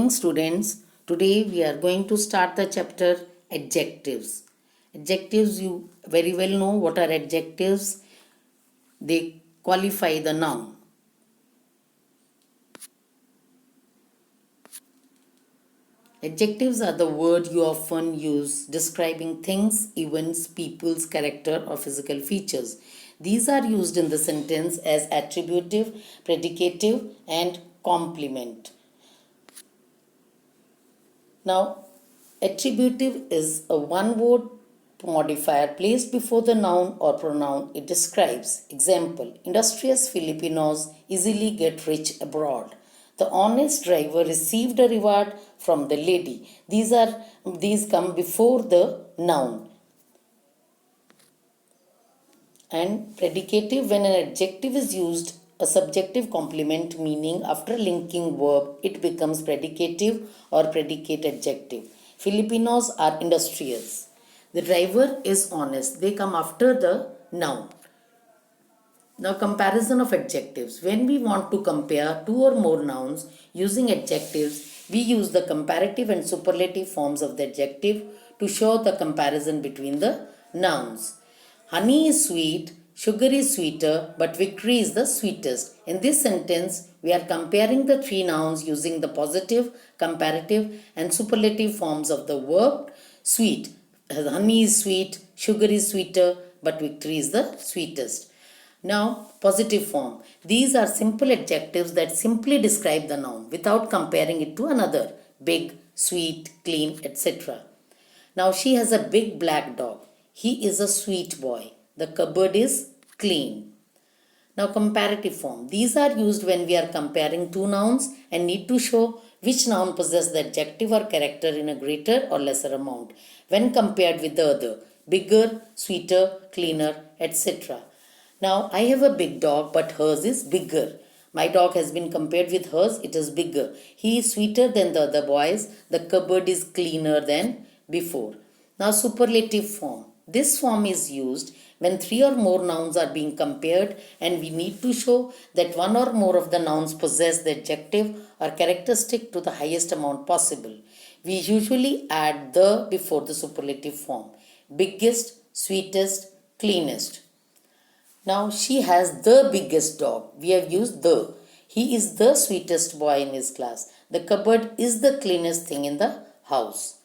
morning, students. Today we are going to start the chapter adjectives. Adjectives, you very well know what are adjectives. They qualify the noun. Adjectives are the word you often use describing things, events, people's character, or physical features. These are used in the sentence as attributive, predicative, and complement. Now, attributive is a one word modifier placed before the noun or pronoun it describes. Example, industrious Filipinos easily get rich abroad. The honest driver received a reward from the lady. These come before the noun. And predicative, when an adjective is used a subjective complement, meaning after linking verb it becomes predicative or predicate adjective. Filipinos are industrious. The driver is honest. They come after the noun. Now, comparison of adjectives. When we want to compare two or more nouns using adjectives, we use the comparative and superlative forms of the adjective to show the comparison between the nouns. Honey is sweet, sugar is sweeter, but victory is the sweetest. In this sentence, we are comparing the three nouns using the positive, comparative, and superlative forms of the verb sweet. Honey is sweet, sugar is sweeter, but victory is the sweetest. Now, positive form. These are simple adjectives that simply describe the noun without comparing it to another. Big, sweet, clean, etc. Now, she has a big black dog. He is a sweet boy. The cupboard is clean. Now, comparative form. These are used when we are comparing two nouns and need to show which noun possesses the adjective or character in a greater or lesser amount when compared with the other. Bigger, sweeter, cleaner, etc. Now, I have a big dog, but hers is bigger. My dog has been compared with hers, it is bigger. He is sweeter than the other boys. The cupboard is cleaner than before. Now, superlative form. This form is used when three or more nouns are being compared and we need to show that one or more of the nouns possess the adjective or characteristic to the highest amount possible. We usually add the before the superlative form. Biggest, sweetest, cleanest. Now, she has the biggest dog. We have used the. He is the sweetest boy in his class. The cupboard is the cleanest thing in the house.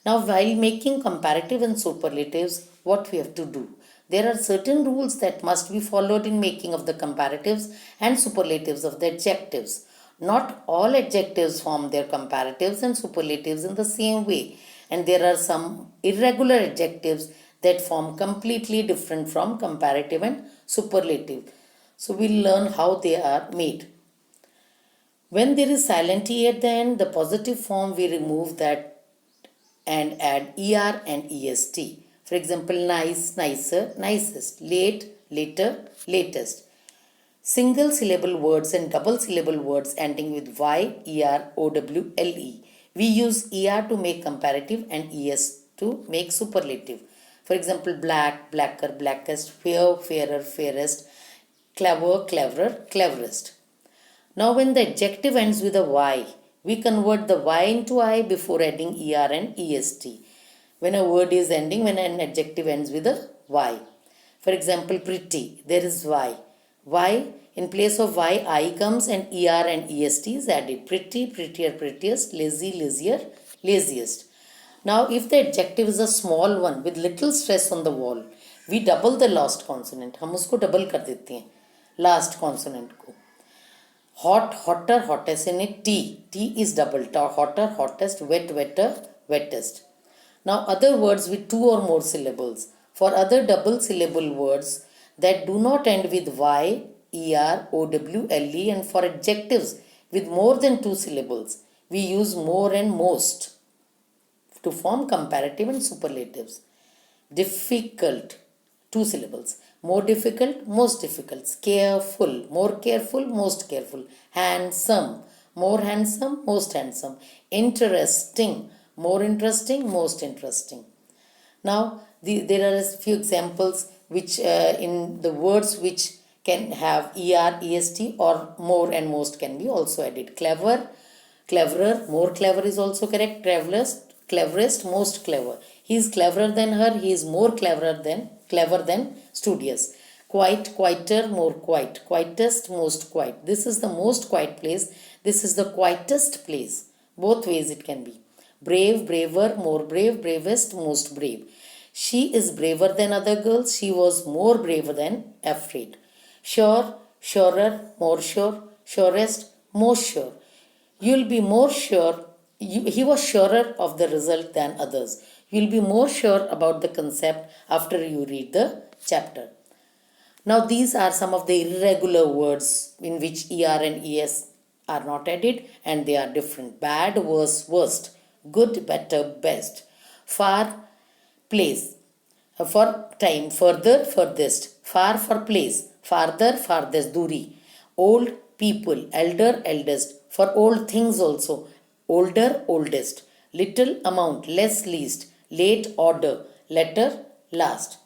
Now, while making comparative and superlatives, what we have to do? There are certain rules that must be followed in making of the comparatives and superlatives of the adjectives. Not all adjectives form their comparatives and superlatives in the same way, and there are some irregular adjectives that form completely different from comparative and superlative. So we'll learn how they are made. When there is silent E at the end, the positive form we remove that and add ER and EST. For example, nice, nicer, nicest, late, later, latest. Single syllable words and double syllable words ending with Y, ER, OW, LE. We use ER to make comparative and ES to make superlative. For example, black, blacker, blackest, fair, fairer, fairest, clever, cleverer, cleverest. Now, when the adjective ends with a Y, we convert the Y into I before adding ER and EST. When a word is ending, when an adjective ends with a Y. For example, pretty, there is Y. Y, in place of Y, I comes and ER and EST is added. Pretty, prettier, prettiest, lazy, lazier, laziest. Now, if the adjective is a small one with little stress on the vowel, we double the last consonant. हम उसको double कर देते हैं last consonant को. Hot, hotter, hottest in it. T. T is double. Hotter, hottest, wet, wetter, wettest. Now, other words with two or more syllables. For other double syllable words that do not end with Y, ER, OW, LE, and for adjectives with more than two syllables, we use more and most to form comparative and superlatives. Difficult, two syllables. More difficult, most difficult. Careful, more careful, most careful. Handsome, more handsome, most handsome. Interesting, more interesting, most interesting. Now, there are a few examples which in the words which can have ER, EST or more and most can be also added. Clever, Cleverer, more clever is also correct. Cleverest, most clever. He is cleverer than her. He is more clever than studious. Quiet, quieter, more quiet. Quietest, most quiet. This is the most quiet place. This is the quietest place. Both ways it can be. Brave, braver, more brave. Bravest, most brave. She is braver than other girls. She was more brave than afraid. Sure, surer, more sure. Surest, most sure. You'll be more sure. He was surer of the result than others. You'll be more sure about the concept after you read the chapter. Now, these are some of the irregular words in which ER and ES are not added and they are different. Bad, worse, worst. Good, better, best. Far, place. For time, further, furthest. Far for place. Farther, farthest. Duri. Old, people. Elder, eldest. For old things also. Older, oldest. Little, amount. Less, least. Late, order. Letter, last.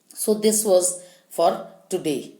So this was for today.